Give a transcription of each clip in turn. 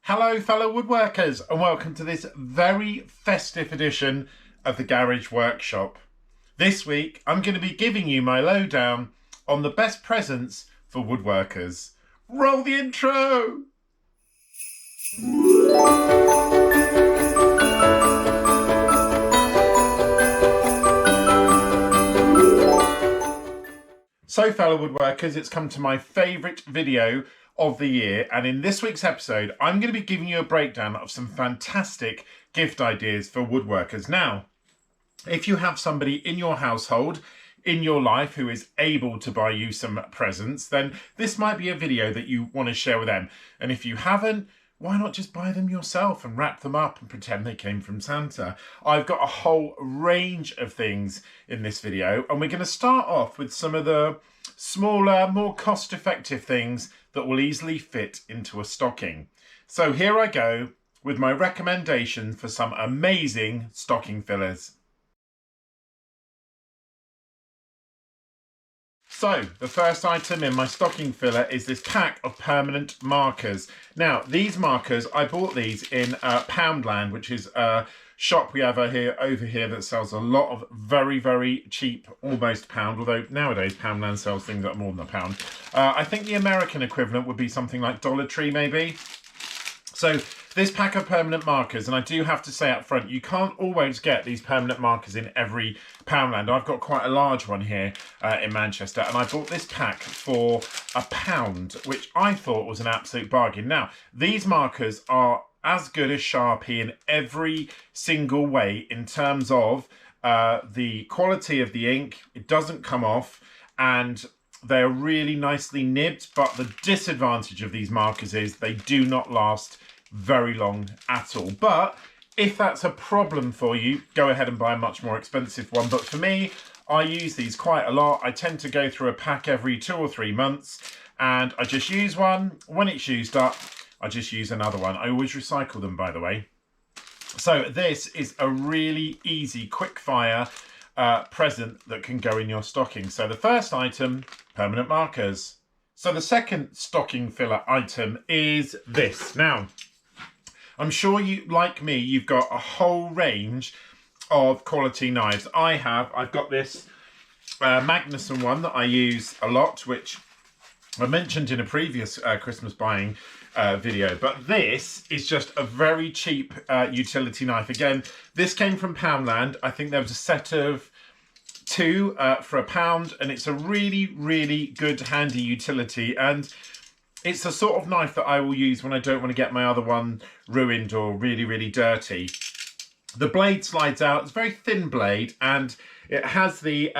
Hello fellow woodworkers and welcome to this very festive edition of the Garage Workshop. This week I'm going to be giving you my lowdown on the best presents for woodworkers. Roll the intro! So fellow woodworkers, it's come to my favourite video of the year, and in this week's episode I'm going to be giving you a breakdown of some fantastic gift ideas for woodworkers. Now, if you have somebody in your household, in your life, who is able to buy you some presents, then this might be a video that you want to share with them. And if you haven't, why not just buy them yourself and wrap them up and pretend they came from Santa? I've got a whole range of things in this video, and we're going to start off with some of the smaller, more cost-effective things that will easily fit into a stocking. So here I go with my recommendation for some amazing stocking fillers. So the first item in my stocking filler is this pack of permanent markers. Now these markers, I bought these in Poundland, which is a shop we have over here that sells a lot of very cheap, almost pound, although nowadays Poundland sells things that are more than a pound. I think the American equivalent would be something like Dollar Tree maybe. So this pack of permanent markers, and I do have to say up front, you can't always get these permanent markers in every Poundland. I've got quite a large one here in Manchester, and I bought this pack for £1, which I thought was an absolute bargain. Now, these markers are as good as Sharpie in every single way in terms of the quality of the ink. It doesn't come off, and they're really nicely nibbed, but the disadvantage of these markers is they do not last very long at all. But if that's a problem for you, go ahead and buy a much more expensive one. But for me, I use these quite a lot. I tend to go through a pack every 2 or 3 months, and I just use one. When it's used up, I just use another one. I always recycle them, by the way. So this is a really easy, quick fire present that can go in your stocking. So the first item, permanent markers. So the second stocking filler item is this. Now, I'm sure you, like me, you've got a whole range of quality knives. I've got this Magnuson one that I use a lot, which I mentioned in a previous Christmas buying video, but this is just a very cheap utility knife. Again, this came from Poundland. I think there was a set of 2 for £1, and it's a really good handy utility, and it's the sort of knife that I will use when I don't want to get my other one ruined or really dirty. The blade slides out. It's a very thin blade, and it has the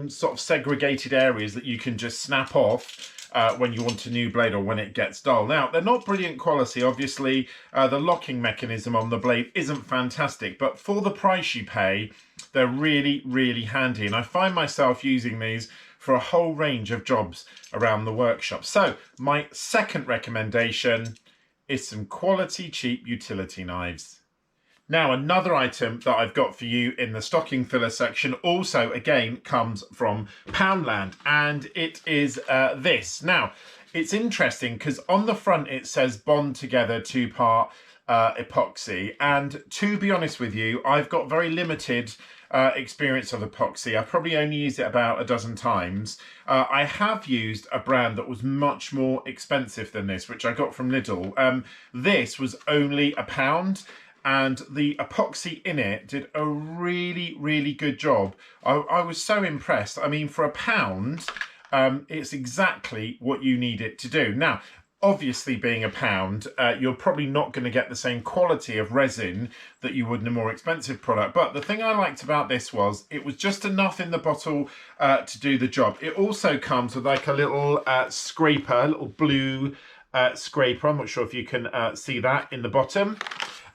sort of segregated areas that you can just snap off when you want a new blade or when it gets dull. Now, they're not brilliant quality. Obviously, the locking mechanism on the blade isn't fantastic, but for the price you pay, they're really handy. And I find myself using these for a whole range of jobs around the workshop. So my second recommendation is some quality cheap utility knives. Now, another item that I've got for you in the stocking filler section also, again, comes from Poundland, and it is this. Now, it's interesting because on the front it says bond together 2-part epoxy, and to be honest with you, I've got very limited experience of epoxy. I've probably only used it about a dozen times. I have used a brand that was much more expensive than this, which I got from Lidl. This was only £1, and the epoxy in it did a really good job. I was so impressed. I mean, for £1, it's exactly what you need it to do. Now, obviously, being £1, you're probably not going to get the same quality of resin that you would in a more expensive product. But the thing I liked about this was it was just enough in the bottle to do the job. It also comes with like a little scraper, a little blue scraper. I'm not sure if you can see that in the bottom.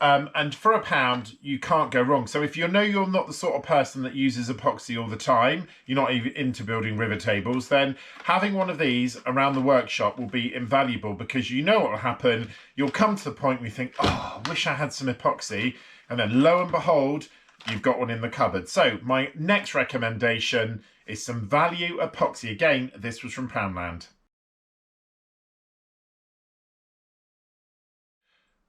And for £1, you can't go wrong. So if you know you're not the sort of person that uses epoxy all the time, you're not even into building river tables, then having one of these around the workshop will be invaluable, because you know what will happen. You'll come to the point where you think, oh, I wish I had some epoxy. And then lo and behold, you've got one in the cupboard. So my next recommendation is some value epoxy. Again, this was from Poundland.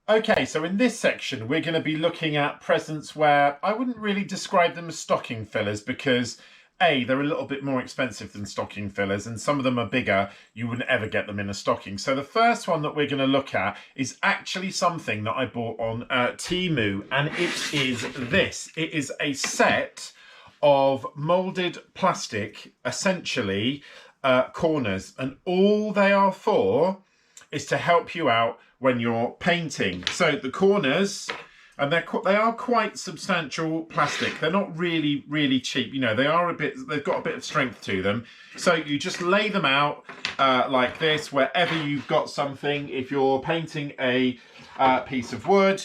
Okay, so in this section, we're going to be looking at presents where I wouldn't really describe them as stocking fillers because A, they're a little bit more expensive than stocking fillers and some of them are bigger. You wouldn't ever get them in a stocking. So the first one that we're going to look at is actually something that I bought on Temu, and it is this. It is a set of molded plastic, essentially corners, and all they are for is to help you out when you're painting. So the corners, and they are quite substantial plastic. They're not really cheap. You know, they've got a bit of strength to them. So you just lay them out like this wherever you've got something. If you're painting a piece of wood,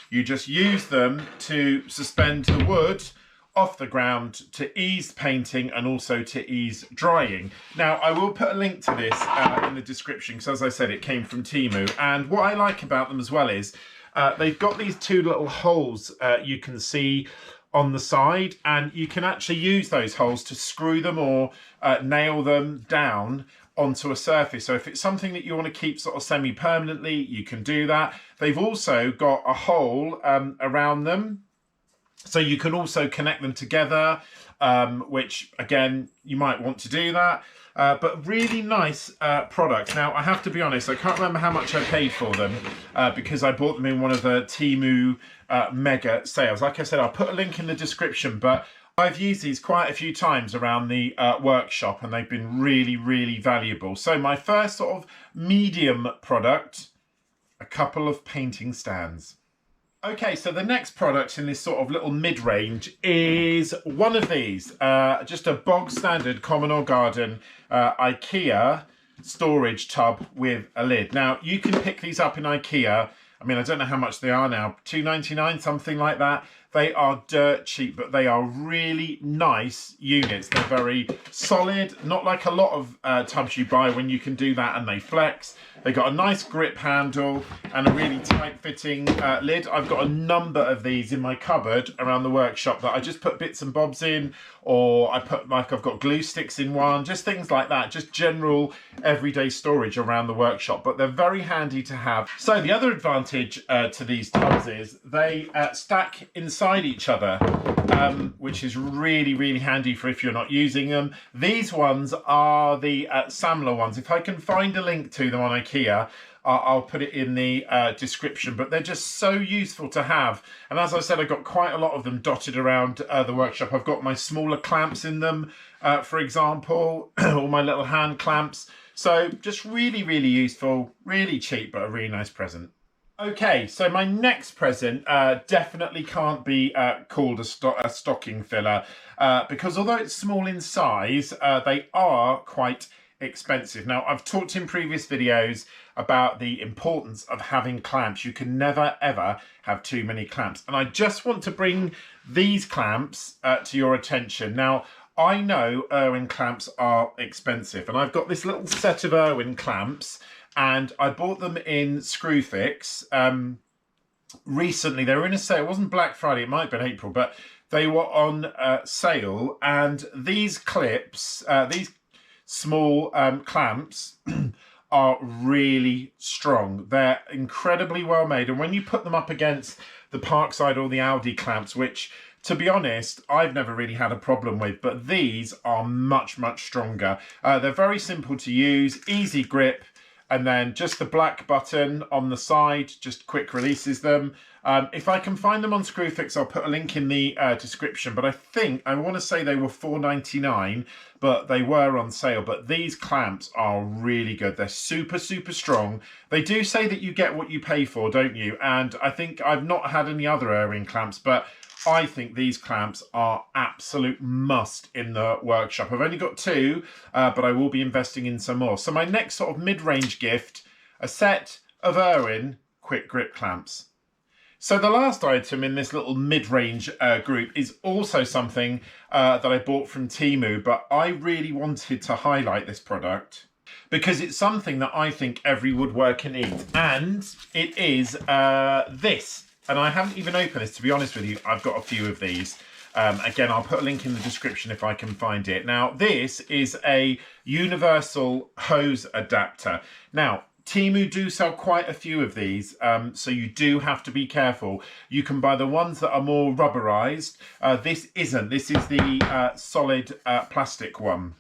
you just use them to suspend the wood off the ground to ease painting and also to ease drying. Now, I will put a link to this in the description because, as I said, it came from Temu. And what I like about them as well is they've got these two little holes you can see on the side, and you can actually use those holes to screw them or nail them down onto a surface. So if it's something that you want to keep sort of semi-permanently, you can do that. They've also got a hole around them, so you can also connect them together, which again, you might want to do that. But really nice products. Now, I have to be honest, I can't remember how much I paid for them because I bought them in one of the Temu mega sales. Like I said, I'll put a link in the description, but I've used these quite a few times around the workshop and they've been really valuable. So my first sort of medium product, a couple of painting stands. Okay, so the next product in this sort of little mid-range is one of these, just a bog standard common or garden IKEA storage tub with a lid. Now, you can pick these up in IKEA. I mean, I don't know how much they are now, £2.99, something like that. They are dirt cheap, but they are really nice units. They're very solid, not like a lot of tubs you buy when you can do that and they flex. They've got a nice grip handle and a really tight fitting lid. I've got a number of these in my cupboard around the workshop that I just put bits and bobs in, or I put, like, I've got glue sticks in one, just things like that, just general everyday storage around the workshop, but they're very handy to have. So the other advantage to these tubs is they stack inside each other, which is really handy for if you're not using them. These ones are the Samler ones. If I can find a link to them on IKEA, I'll put it in the description, but they're just so useful to have. And as I said, I've got quite a lot of them dotted around the workshop. I've got my smaller clamps in them, for example, or my little hand clamps. So just really useful, really cheap, but a really nice present. Okay, so my next present definitely can't be called a stocking filler because although it's small in size, they are quite expensive. Now, I've talked in previous videos about the importance of having clamps. You can never ever have too many clamps. And I just want to bring these clamps to your attention. Now, I know Irwin clamps are expensive, and I've got this little set of Irwin clamps, and I bought them in Screwfix recently. They were in a sale. It wasn't Black Friday, it might have been April, but they were on sale. And these clips, these small clamps are really strong. They're incredibly well made, and when you put them up against the Parkside or the Aldi clamps, which, to be honest, I've never really had a problem with, but these are much stronger. They're very simple to use, easy grip, and then just the black button on the side just quick releases them. If I can find them on Screwfix, I'll put a link in the description, but I want to say they were $4.99, but they were on sale. But these clamps are really good. They're super strong. They do say that you get what you pay for, don't you? And I think I've not had any other Irwin clamps, but I think these clamps are absolute must in the workshop. I've only got two, but I will be investing in some more. So my next sort of mid-range gift, a set of Irwin quick grip clamps. So the last item in this little mid-range group is also something that I bought from Temu, but I really wanted to highlight this product because it's something that I think every woodworker needs, and it is this. And I haven't even opened this, to be honest with you. I've got a few of these. Again, I'll put a link in the description if I can find it. Now, this is a universal hose adapter. Now, Temu do sell quite a few of these, so you do have to be careful. You can buy the ones that are more rubberized. This isn't. This is the solid plastic one.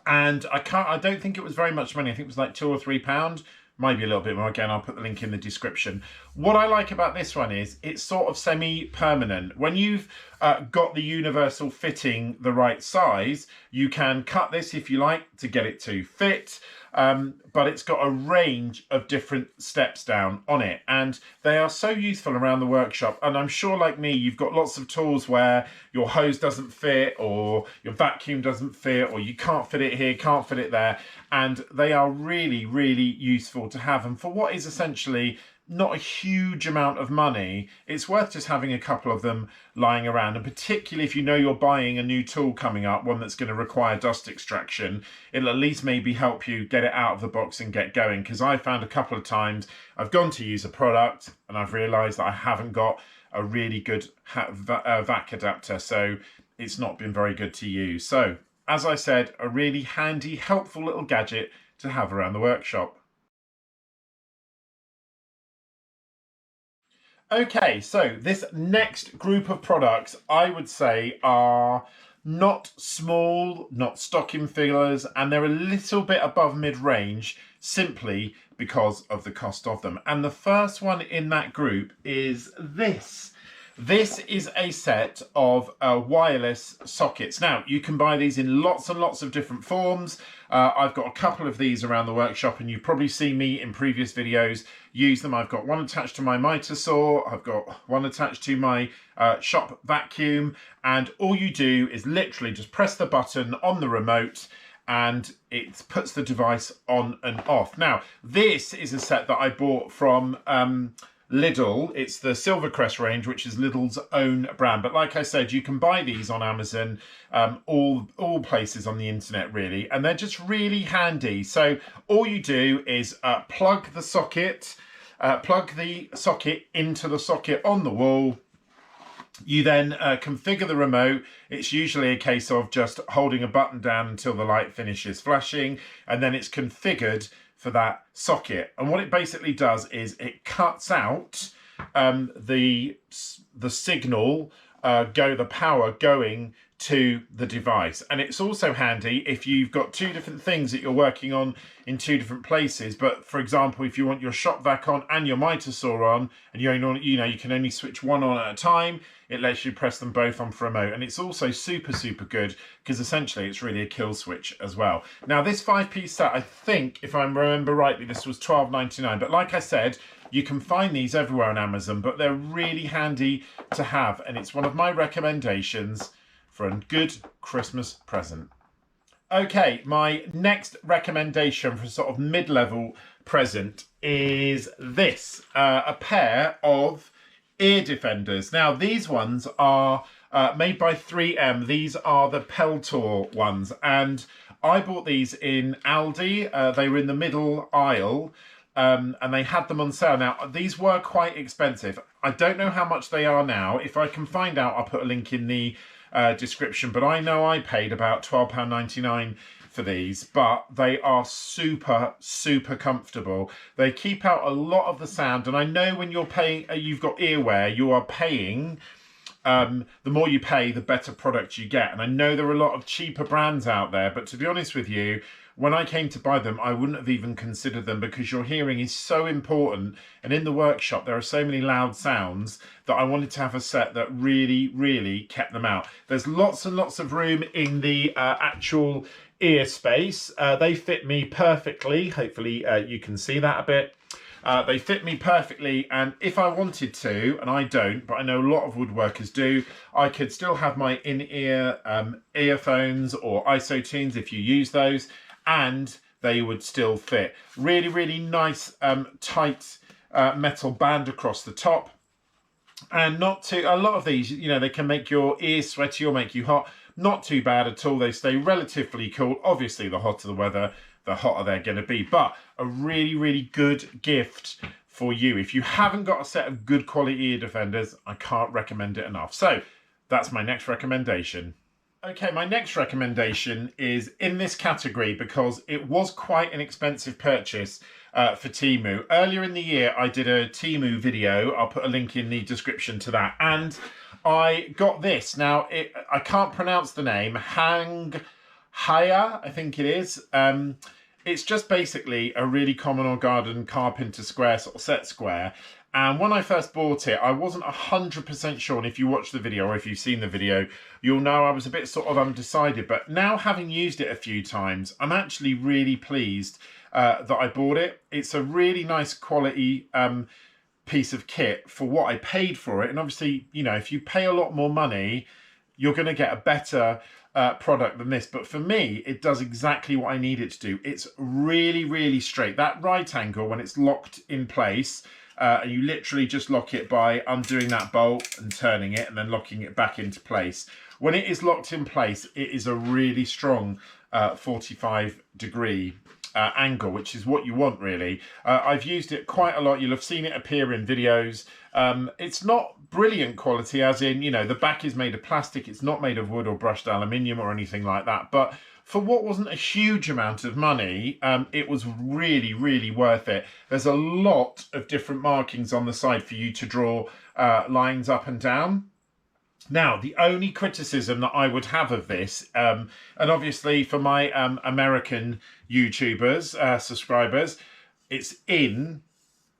And I don't think it was very much money. I think it was like £2 or £3. Maybe a little bit more. Again, I'll put the link in the description. What I like about this one is it's sort of semi-permanent. When you've got the universal fitting the right size, you can cut this if you like to get it to fit. But it's got a range of different steps down on it, and they are so useful around the workshop. And I'm sure, like me, you've got lots of tools where your hose doesn't fit, or your vacuum doesn't fit, or you can't fit it here, can't fit it there, and they are really, really useful to have. And for what is essentially not a huge amount of money, it's worth just having a couple of them lying around. And particularly if you know you're buying a new tool coming up, one that's going to require dust extraction, it'll at least maybe help you get it out of the box and get going. Because I found a couple of times I've gone to use a product and I've realized that I haven't got a really good vac adapter, so it's not been very good to use. So as I said, a really handy, helpful little gadget to have around the workshop. Okay, so this next group of products I would say are not small, not stocking fillers, and they're a little bit above mid-range simply because of the cost of them. And the first one in that group is this. This is a set of wireless sockets. Now, you can buy these in lots and lots of different forms. I've got a couple of these around the workshop, and you've probably seen me in previous videos use them. I've got one attached to my miter saw. I've got one attached to my shop vacuum. And all you do is literally just press the button on the remote and it puts the device on and off. Now, this is a set that I bought from Lidl. It's the Silvercrest range, which is Lidl's own brand. But like I said, you can buy these on Amazon, all places on the internet really, and they're just really handy. So all you do is plug the socket into the socket on the wall. You then configure the remote. It's usually a case of just holding a button down until the light finishes flashing, and then it's configured for that socket. And what it basically does is it cuts out the signal, the power going to the device. And it's also handy if you've got two different things that you're working on in two different places. But for example, if you want your shop vac on and your miter saw on, and you can only switch one on at a time, it lets you press them both on for remote. And it's also super, super good because essentially it's really a kill switch as well. Now this 5-piece set, I think, if I remember rightly, this was $12.99. But like I said, you can find these everywhere on Amazon, but they're really handy to have. And it's one of my recommendations for a good Christmas present. Okay, my next recommendation for sort of mid-level present is this, a pair of ear defenders. Now, these ones are made by 3M. These are the Peltor ones, and I bought these in Aldi. They were in the middle aisle, and they had them on sale. Now, these were quite expensive. I don't know how much they are now. If I can find out, I'll put a link in the description, but I know I paid about £12.99 for these, but they are super, super comfortable. They keep out a lot of the sound, and I know when you're paying, you've got earwear, you are paying, the more you pay, the better product you get. And I know there are a lot of cheaper brands out there, but to be honest with you, when I came to buy them, I wouldn't have even considered them because your hearing is so important. And in the workshop, there are so many loud sounds that I wanted to have a set that really, really kept them out. There's lots and lots of room in the actual ear space. They fit me perfectly. Hopefully you can see that a bit. They fit me perfectly, and if I wanted to, and I don't, but I know a lot of woodworkers do, I could still have my in-ear earphones or isotunes if you use those, and they would still fit. Really, really nice tight metal band across the top. And not too, a lot of these, they can make your ears sweaty or make you hot. Not too bad at all. They stay relatively cool. Obviously, the hotter the weather, the hotter they're going to be. But a really, really good gift for you. If you haven't got a set of good quality ear defenders, I can't recommend it enough. So that's my next recommendation. Okay, my next recommendation is in this category because it was quite an expensive purchase. for Temu. Earlier in the year, I did a Temu video. I'll put a link in the description to that. And I got this. Now, I can't pronounce the name. Haya, I think it is. It's just basically a really common or garden carpenter square, sort of set square. And when I first bought it, I wasn't 100% sure. And if you watch the video or if you've seen the video, you'll know I was a bit sort of undecided. But now, having used it a few times, I'm actually really pleased that I bought it. It's a really nice quality piece of kit for what I paid for it. And obviously, you know, if you pay a lot more money, you're going to get a better product than this. But for me, it does exactly what I need it to do. It's really, really straight. That right angle, when it's locked in place, and you literally just lock it by undoing that bolt and turning it and then locking it back into place. When it is locked in place, it is a really strong 45-degree angle, which is what you want, really. I've used it quite a lot. You'll have seen it appear in videos. It's not brilliant quality, as in, you know, the back is made of plastic. It's not made of wood or brushed aluminium or anything like that. But for what wasn't a huge amount of money, it was really, really worth it. There's a lot of different markings on the side for you to draw lines up and down. Now, the only criticism that I would have of this, and obviously for my American YouTubers, subscribers, it's in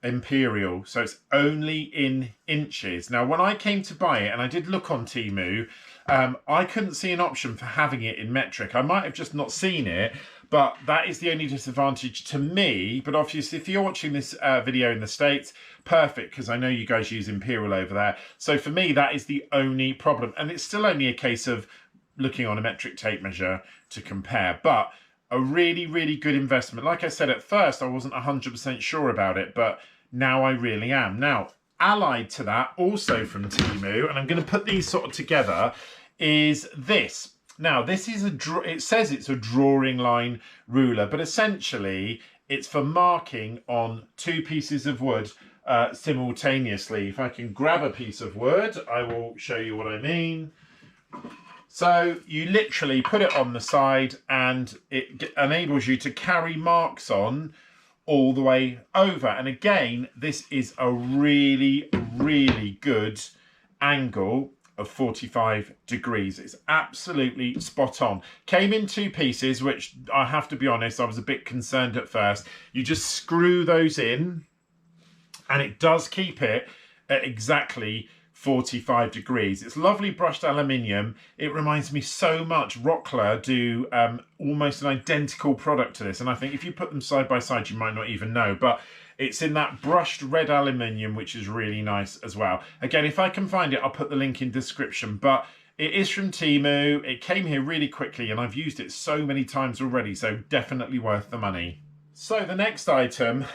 imperial, so it's only in inches. Now, when I came to buy it, and I did look on Temu, I couldn't see an option for having it in metric. I might have just not seen it, but that is the only disadvantage to me. But obviously, if you're watching this video in the States, perfect, because I know you guys use imperial over there. So for me, that is the only problem. And it's still only a case of looking on a metric tape measure to compare. But a really, really good investment. Like I said, at first, I wasn't 100% sure about it, but now I really am. Now, allied to that, also from Temu, and I'm going to put these sort of together, is this. Now, this is it says it's a drawing line ruler, but essentially it's for marking on two pieces of wood simultaneously. If I can grab a piece of wood, I will show you what I mean. So you literally put it on the side and it enables you to carry marks on all the way over. And again, this is a really, really good angle of 45 degrees. It's absolutely spot on. Came in two pieces, which I have to be honest, I was a bit concerned at first. You just screw those in and it does keep it at exactly 45 degrees. It's lovely brushed aluminium. It reminds me so much. Rockler do almost an identical product to this, and I think if you put them side by side you might not even know, but it's in that brushed red aluminium, which is really nice as well. Again, if I can find it, I'll put the link in description, but it is from Temu. It came here really quickly and I've used it so many times already, so definitely worth the money. So the next item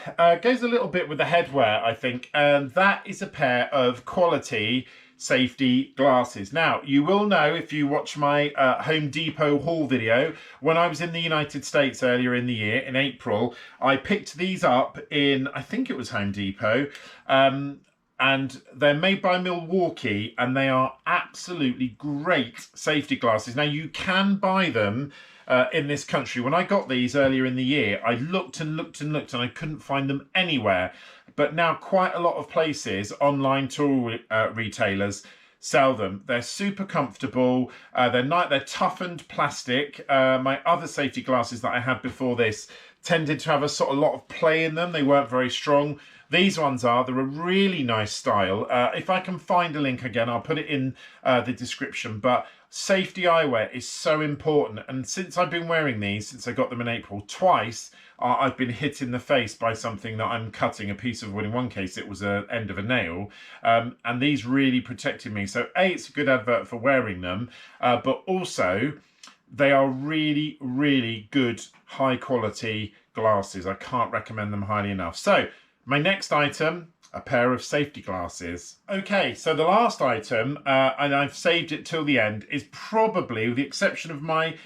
goes a little bit with the headwear, I think, and that is a pair of quality safety glasses. Now, you will know if you watch my Home Depot haul video, when I was in the United States earlier in the year, in April, I picked these up in, I think it was Home Depot, and they're made by Milwaukee, and they are absolutely great safety glasses. Now, you can buy them in this country. When I got these earlier in the year, I looked and looked and looked and I couldn't find them anywhere. But now quite a lot of places, online tool retailers, sell them. They're super comfortable. They're toughened plastic. My other safety glasses that I had before this tended to have a sort of lot of play in them. They weren't very strong. These ones are. They're a really nice style. If I can find a link again, I'll put it in the description. But safety eyewear is so important. And since I've been wearing these, since I got them in April, twice, I've been hit in the face by something that I'm cutting, a piece of wood. In one case, it was the end of a nail. And these really protected me. So A, it's a good advert for wearing them. But also, they are really, really good, high quality glasses. I can't recommend them highly enough. So my next item, a pair of safety glasses. Okay, so the last item, and I've saved it till the end, is probably, with the exception of my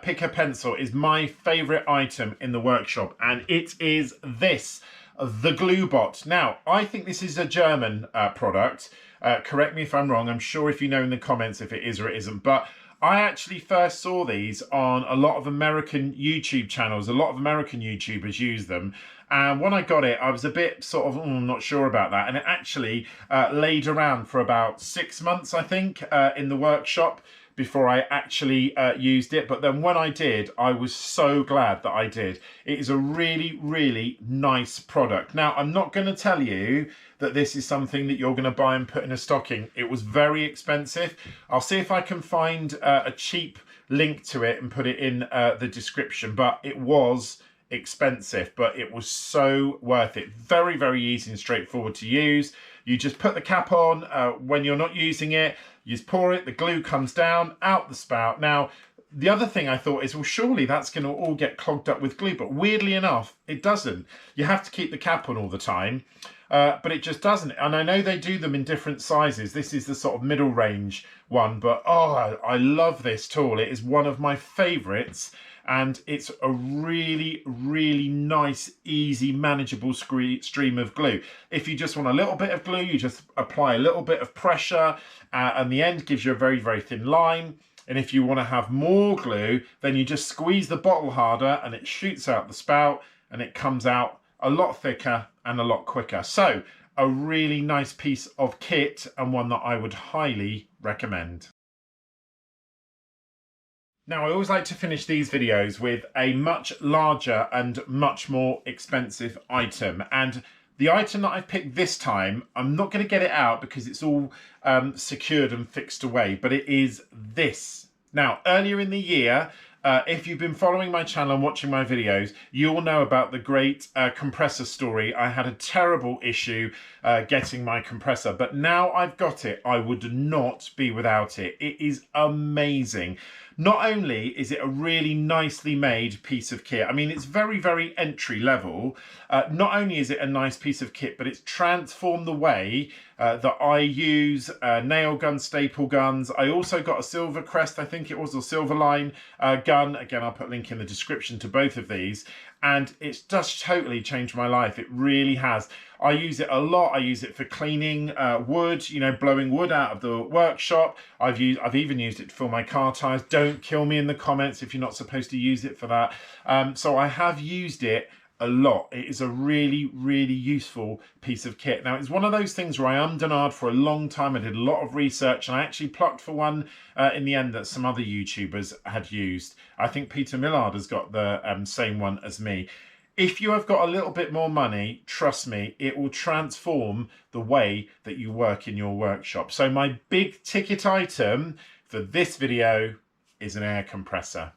picker pencil, is my favourite item in the workshop, and it is this, the Glue Bot. Now, I think this is a German product. Correct me if I'm wrong. I'm sure if you know in the comments if it is or it isn't, but I actually first saw these on a lot of American YouTube channels. A lot of American YouTubers use them. And when I got it, I was a bit sort of not sure about that. And it actually laid around for about 6 months, I think, in the workshop before I actually used it. But then when I did, I was so glad that I did. It is a really, really nice product. Now, I'm not going to tell you that this is something that you're going to buy and put in a stocking. It was very expensive. I'll see if I can find a cheap link to it and put it in the description, but it was expensive, but it was so worth it. Very, very easy and straightforward to use. You just put the cap on when you're not using it, you just pour it, the glue comes down, out the spout. Now, the other thing I thought is, well, surely that's going to all get clogged up with glue, but weirdly enough, it doesn't. You have to keep the cap on all the time, but it just doesn't. And I know they do them in different sizes. This is the sort of middle range one, but oh, I love this tool. It is one of my favorites. And it's a really, really nice, easy, manageable stream of glue. If you just want a little bit of glue, you just apply a little bit of pressure, and the end gives you a very, very thin line. And if you want to have more glue, then you just squeeze the bottle harder and it shoots out the spout and it comes out a lot thicker and a lot quicker. So a really nice piece of kit and one that I would highly recommend. Now, I always like to finish these videos with a much larger and much more expensive item. And the item that I've picked this time, I'm not going to get it out because it's all secured and fixed away, but it is this. Now, earlier in the year, if you've been following my channel and watching my videos, you'll know about the great compressor story. I had a terrible issue getting my compressor, but now I've got it, I would not be without it. It is amazing. Not only is it a really nicely made piece of kit, I mean, it's very, very entry level. Not only is it a nice piece of kit, but it's transformed the way that I use nail guns, staple guns. I also got a Silver Crest, I think it was, or Silver Line gun. Again, I'll put a link in the description to both of these. And it's just totally changed my life. It really has. I use it a lot. I use it for cleaning wood, you know, blowing wood out of the workshop. I've even used it to fill my car tires. Don't kill me in the comments if you're not supposed to use it for that. So I have used it a lot. It is a really, really useful piece of kit. Now, it's one of those things where I ummed for a long time. I did a lot of research and I actually plucked for one in the end that some other YouTubers had used. I think Peter Millard has got the same one as me. If you have got a little bit more money, trust me, it will transform the way that you work in your workshop. So my big ticket item for this video is an air compressor.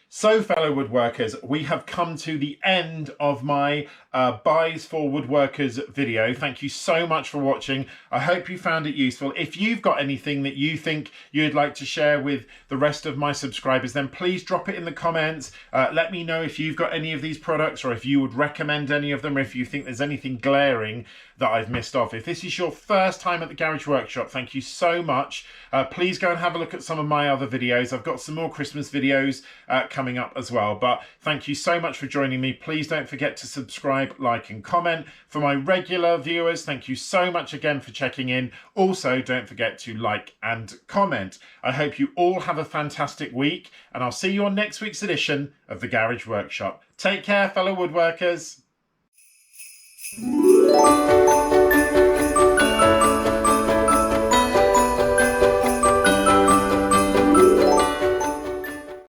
So, fellow woodworkers, we have come to the end of my buys for woodworkers video. Thank you so much for watching. I hope you found it useful. If you've got anything that you think you'd like to share with the rest of my subscribers, then please drop it in the comments. Let me know if you've got any of these products or if you would recommend any of them, or if you think there's anything glaring that I've missed off. If this is your first time at the Garage Workshop, thank you so much. Please go and have a look at some of my other videos. I've got some more Christmas videos coming up as well. But thank you so much for joining me. Please don't forget to subscribe, like and comment. For my regular viewers, thank you so much again for checking in. Also, don't forget to like and comment. I hope you all have a fantastic week, and I'll see you on next week's edition of the Garage Workshop. Take care, fellow woodworkers.